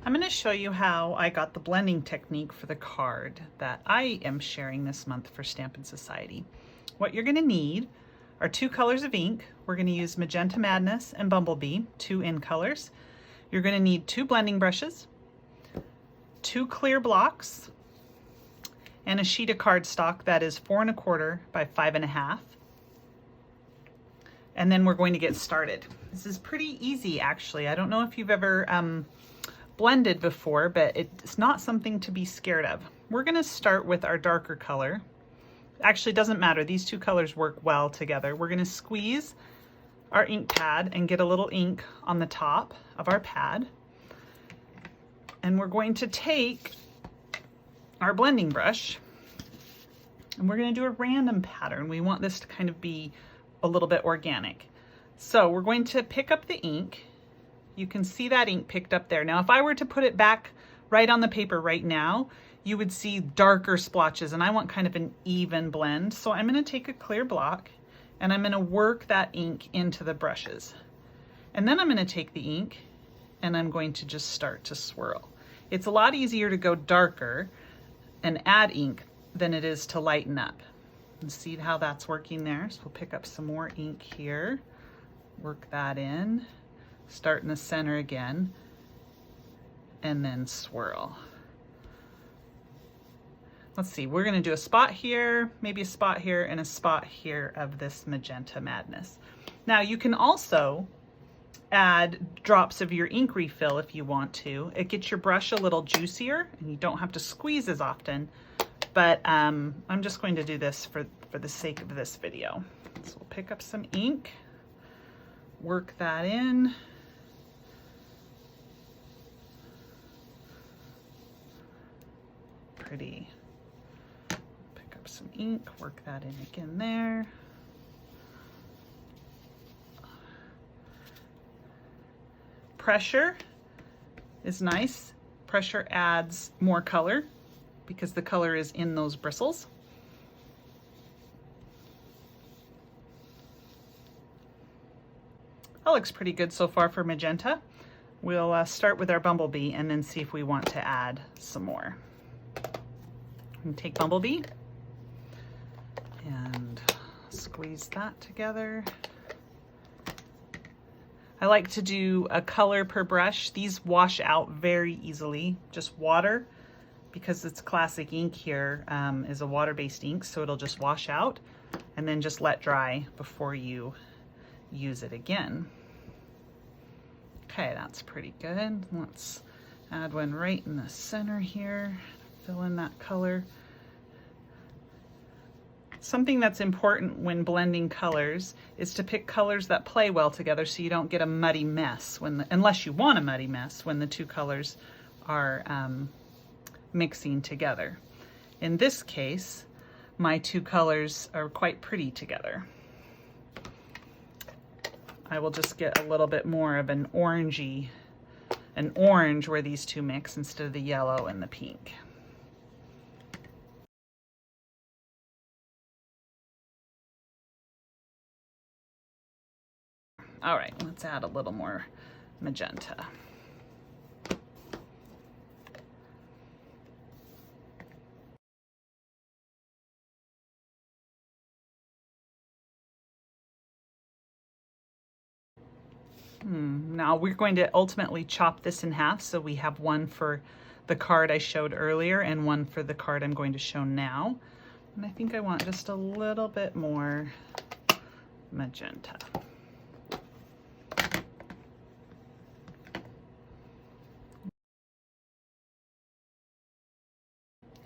I'm going to show you how I got the blending technique for the card that I am sharing this month for Stampin' Society. What you're going to need are 2 colors of ink. We're going to use Magenta Madness and BumbleBee, 2 in colors. You're going to need 2 blending brushes, 2 clear blocks, and a sheet of cardstock that is 4 1/4 by 5 1/2. And then we're going to get started. This is pretty easy, actually. I don't know if you've ever blended before, but it's not something to be scared of. We're going to start with our darker color. Actually, it doesn't matter. These 2 colors work well together. We're going to squeeze our ink pad and get a little ink on the top of our pad. And we're going to take our blending brush and we're going to do a random pattern. We want this to kind of be a little bit organic. So we're going to pick up the ink. You can see that ink picked up there. Now, if I were to put it back right on the paper right now, you would see darker splotches, and I want kind of an even blend. So I'm going to take a clear block and I'm going to work that ink into the brushes. And then I'm going to take the ink and I'm going to just start to swirl. It's a lot easier to go darker and add ink than it is to lighten up. And see how that's working there? So we'll pick up some more ink here, work that in, start in the center again, and then swirl. Let's see, we're gonna do a spot here, maybe a spot here, and a spot here of this Magenta Madness. Now you can also add drops of your ink refill if you want to. It gets your brush a little juicier and you don't have to squeeze as often, but I'm just going to do this for the sake of this video. So we'll pick up some ink, work that in. Pretty. Pick up some ink, work that in again there. Pressure is nice. Pressure adds more color because the color is in those bristles. That looks pretty good so far for Magenta. We'll start with our BumbleBee and then see if we want to add some more. And take BumbleBee and squeeze that together. I like to do a color per brush. These wash out very easily. Just water, because it's classic ink here, is a water-based ink, so it'll just wash out, and then just let dry before you use it again. Okay, that's pretty good. Let's add one right in the center here. Fill in that color. Something that's important when blending colors is to pick colors that play well together so you don't get a muddy mess, unless you want a muddy mess when the 2 colors are mixing together. In this case, my 2 colors are quite pretty together. I will just get a little bit more of an orange where these 2 mix instead of the yellow and the pink. All right, let's add a little more magenta. Now we're going to ultimately chop this in half, so we have one for the card I showed earlier and one for the card I'm going to show now. And I think I want just a little bit more magenta.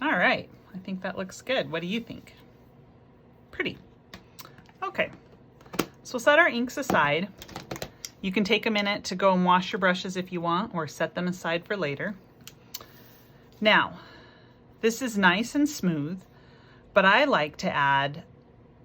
All right, I think that looks good. What do you think? Pretty. Okay, so we'll set our inks aside. You can take a minute to go and wash your brushes if you want, or set them aside for later. Now, this is nice and smooth, but I like to add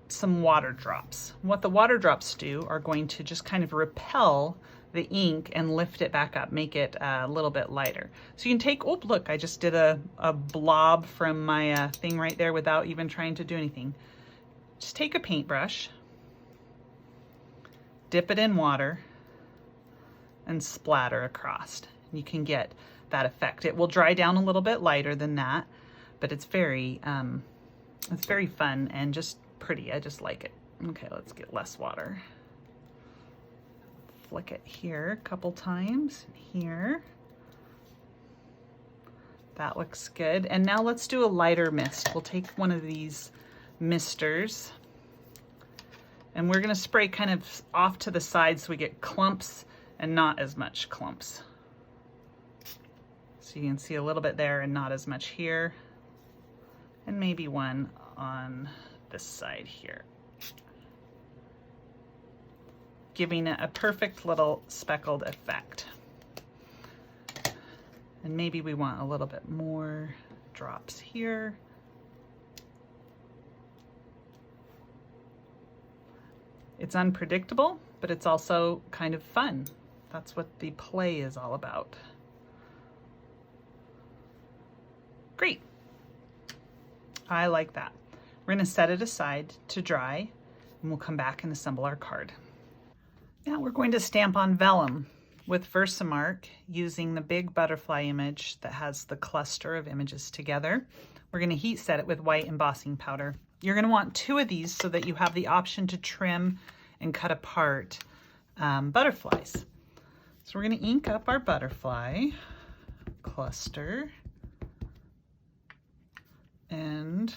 some water drops. What the water drops do are going to just kind of repel the ink and lift it back up, make it a little bit lighter. So you can take, oh, look, I just did a blob from my thing right there without even trying to do anything. Just take a paintbrush, dip it in water, and splatter across. You can get that effect. It will dry down a little bit lighter than that, but it's very fun and just pretty. I just like it. Okay, let's get less water. Flick it here a couple times, here. That looks good. And now let's do a lighter mist. We'll take one of these misters and we're gonna spray kind of off to the side so we get clumps and not as much clumps. So you can see a little bit there and not as much here. And maybe one on this side here. Giving it a perfect little speckled effect. And maybe we want a little bit more drops here. It's unpredictable, but it's also kind of fun. That's what the play is all about. Great. I like that. We're gonna set it aside to dry and we'll come back and assemble our card. Now we're going to stamp on vellum with Versamark using the big butterfly image that has the cluster of images together. We're gonna heat set it with white embossing powder. You're gonna want 2 of these so that you have the option to trim and cut apart butterflies. So we're gonna ink up our butterfly cluster and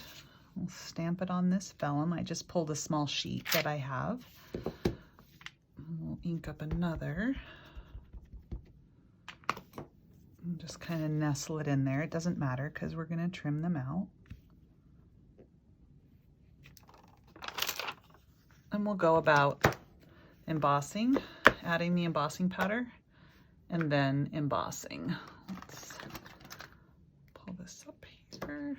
we'll stamp it on this vellum. I just pulled a small sheet that I have. We'll ink up another. And just kind of nestle it in there. It doesn't matter because we're gonna trim them out. And we'll go about embossing, adding the embossing powder, and then embossing. Let's pull this up here.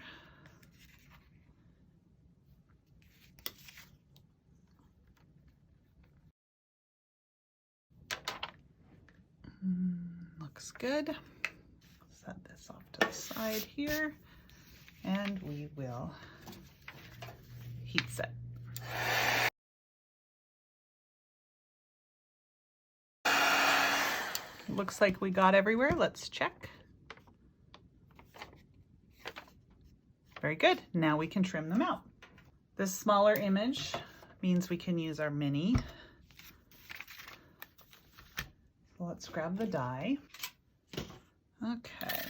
Looks good. Set this off to the side here, and we will heat set. Looks like we got everywhere. Let's check. Very good. Now we can trim them out. This smaller image means we can use our mini. So let's grab the die. Okay.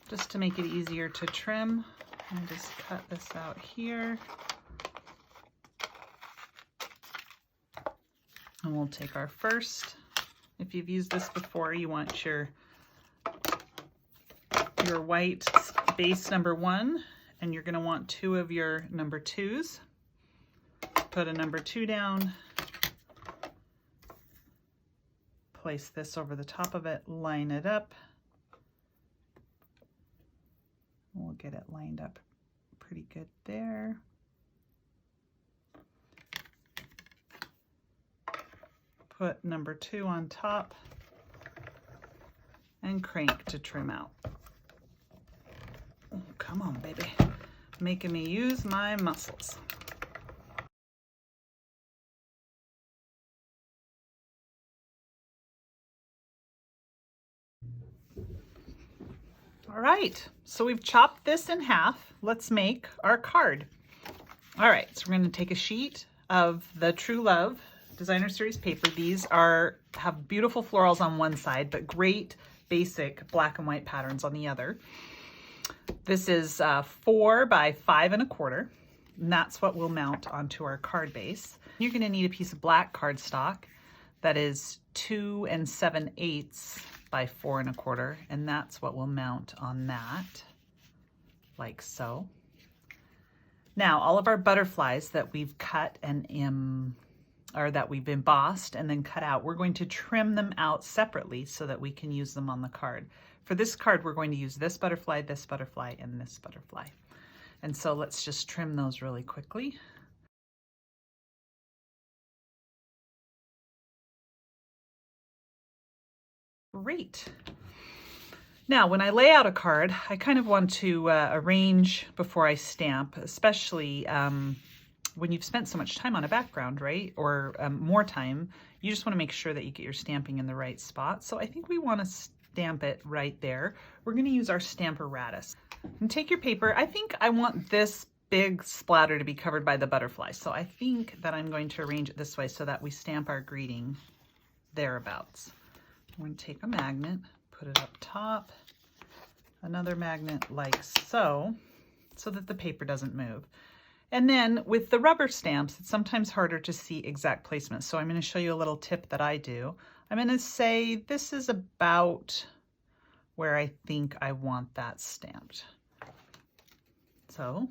Just to make it easier to trim, I just cut this out here. And we'll take our first. If you've used this before, you want your white base number 1, and you're going to want 2 of your number 2s. Put a number 2 down. Place this over the top of it, line it up. We'll get it lined up pretty good there. Put number 2 on top and crank to trim out. Oh, come on, baby. Making me use my muscles. All right, so we've chopped this in half. Let's make our card. All right, so we're going to take a sheet of the True Love Designer Series paper. These have beautiful florals on one side, but great basic black and white patterns on the other. This is 4 by 5 1/4, and that's what we'll mount onto our card base. You're going to need a piece of black cardstock that is 2 7/8 by 4 1/4, and that's what we'll mount on that, like so. Now, all of our butterflies that we've cut and that we've embossed and then cut out, we're going to trim them out separately so that we can use them on the card. For this card, we're going to use this butterfly, and this butterfly. And so let's just trim those really quickly. Great. Now, when I lay out a card, I kind of want to arrange before I stamp, especially when you've spent so much time on a background, right? Or more time, you just want to make sure that you get your stamping in the right spot. So I think we want to stamp it right there. We're going to use our Stamparatus. And take your paper. I think I want this big splatter to be covered by the butterfly. So I think that I'm going to arrange it this way so that we stamp our greeting thereabouts. I'm going to take a magnet, put it up top, another magnet like so, so that the paper doesn't move. And then with the rubber stamps, it's sometimes harder to see exact placement. So I'm going to show you a little tip that I do. I'm going to say this is about where I think I want that stamped. So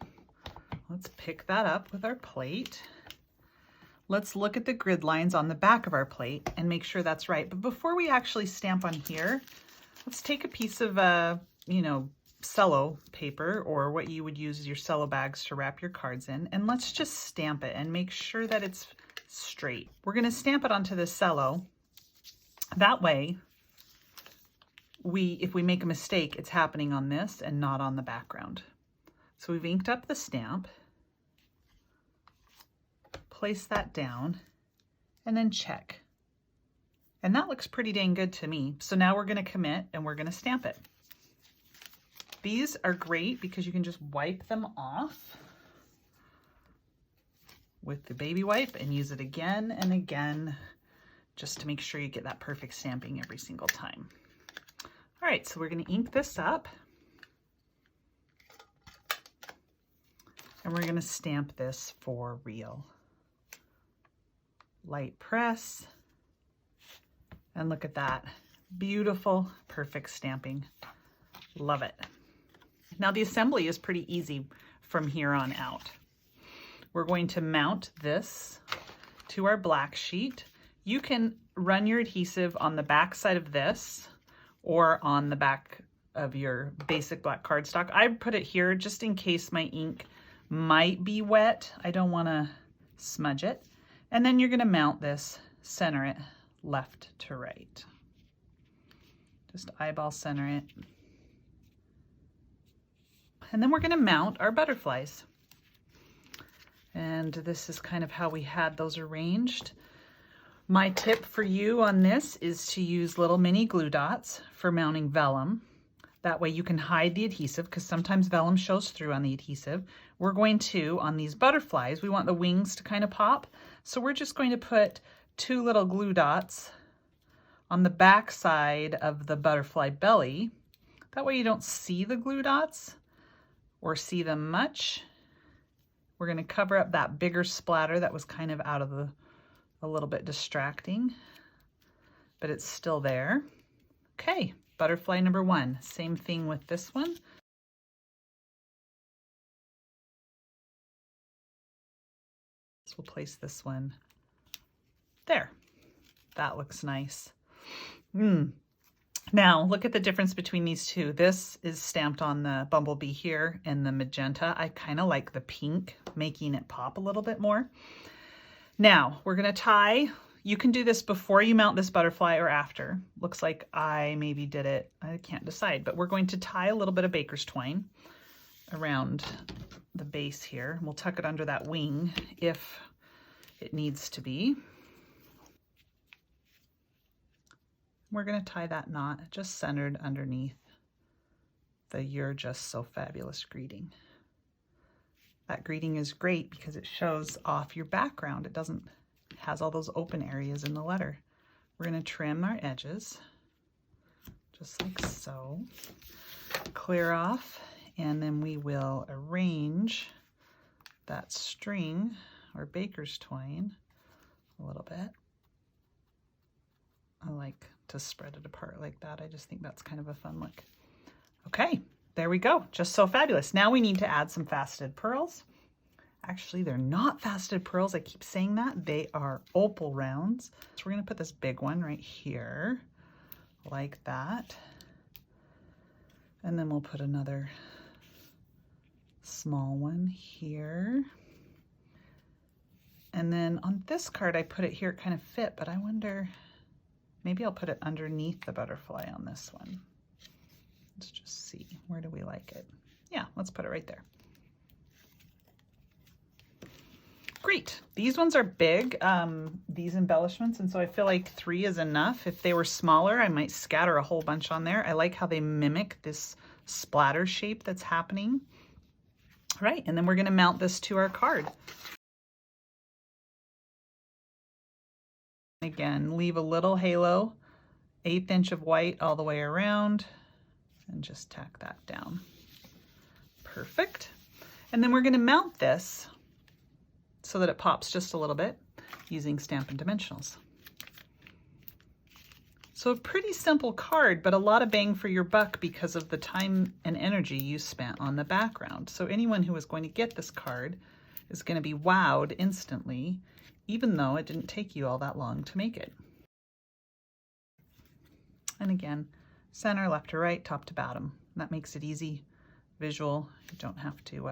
let's pick that up with our plate. Let's look at the grid lines on the back of our plate and make sure that's right. But before we actually stamp on here, let's take a piece of, cello paper, or what you would use as your cello bags to wrap your cards in, and let's just stamp it and make sure that it's straight. We're going to stamp it onto the cello. That way, if we make a mistake, it's happening on this and not on the background. So we've inked up the stamp, place that down, and then check. And that looks pretty dang good to me. So now we're going to commit and we're going to stamp it. These are great because you can just wipe them off with the baby wipe and use it again and again just to make sure you get that perfect stamping every single time. All right, so we're going to ink this up and we're going to stamp this for real. Light press, and look at that. Beautiful, perfect stamping. Love it. Now the assembly is pretty easy from here on out. We're going to mount this to our black sheet. You can run your adhesive on the back side of this or on the back of your basic black cardstock. I put it here just in case my ink might be wet. I don't want to smudge it. And then you're going to mount this, center it left to right. Just eyeball center it. And then we're going to mount our butterflies. And this is kind of how we had those arranged. My tip for you on this is to use little mini glue dots for mounting vellum. That way you can hide the adhesive because sometimes vellum shows through on the adhesive. We're going to, on these butterflies, we want the wings to kind of pop. So we're just going to put 2 little glue dots on the back side of the butterfly belly. That way you don't see the glue dots or see them much. We're going to cover up that bigger splatter that was kind of out of a little bit distracting, but it's still there. Okay, butterfly number 1. Same thing with this one. So we'll place this one there. That looks nice. Now, look at the difference between these two. This is stamped on the Bumblebee here and the Magenta. I kind of like the pink, making it pop a little bit more. Now, we're going to tie. You can do this before you mount this butterfly or after. Looks like I maybe did it. I can't decide, but we're going to tie a little bit of baker's twine around the base here. We'll tuck it under that wing if it needs to be. We're going to tie that knot just centered underneath the "You're Just So Fabulous" greeting. That greeting is great because it shows off your background. It has all those open areas in the letter. We're going to trim our edges just like so. Clear off, and then we will arrange that string or baker's twine a little bit. I like to spread it apart like that. I just think that's kind of a fun look. Okay, there we go. Just so fabulous. Now we need to add some faceted pearls. Actually, they're not faceted pearls. I keep saying that. They are opal rounds. So we're going to put this big one right here like that. And then we'll put another small one here. And then on this card, I put it here. It kind of fit, but I wonder, maybe I'll put it underneath the butterfly on this one. Let's just see. Where do we like it? Yeah, let's put it right there. Great. These ones are big, these embellishments, and so I feel like 3 is enough. If they were smaller, I might scatter a whole bunch on there. I like how they mimic this splatter shape that's happening. All right, and then we're going to mount this to our card. Again, leave a little halo, 1/8 inch of white all the way around, and just tack that down. Perfect. And then we're going to mount this so that it pops just a little bit using Stampin' Dimensionals. So a pretty simple card, but a lot of bang for your buck because of the time and energy you spent on the background. So anyone who is going to get this card is going to be wowed instantly, even though it didn't take you all that long to make it. And again, center, left to right, top to bottom. That makes it easy, visual. You don't have to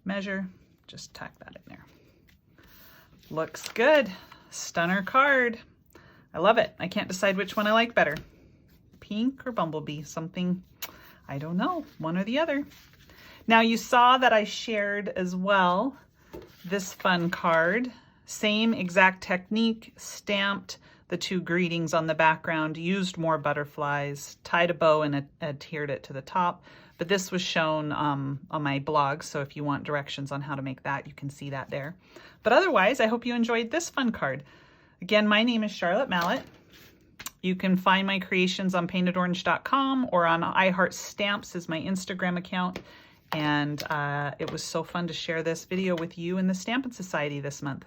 measure. Just tack that in there. Looks good. Stunner card. I love it. I can't decide which one I like better. Pink or Bumblebee, something, I don't know, one or the other. Now you saw that I shared as well this fun card. Same exact technique, stamped the 2 greetings on the background, used more butterflies, tied a bow and adhered it to the top. But this was shown on my blog, so if you want directions on how to make that, you can see that there. But otherwise, I hope you enjoyed this fun card. Again, my name is Charlotte Mallett. You can find my creations on paintedorange.com or on iHeart Stamps is my Instagram account. And it was so fun to share this video with you in the Stampin' Society this month.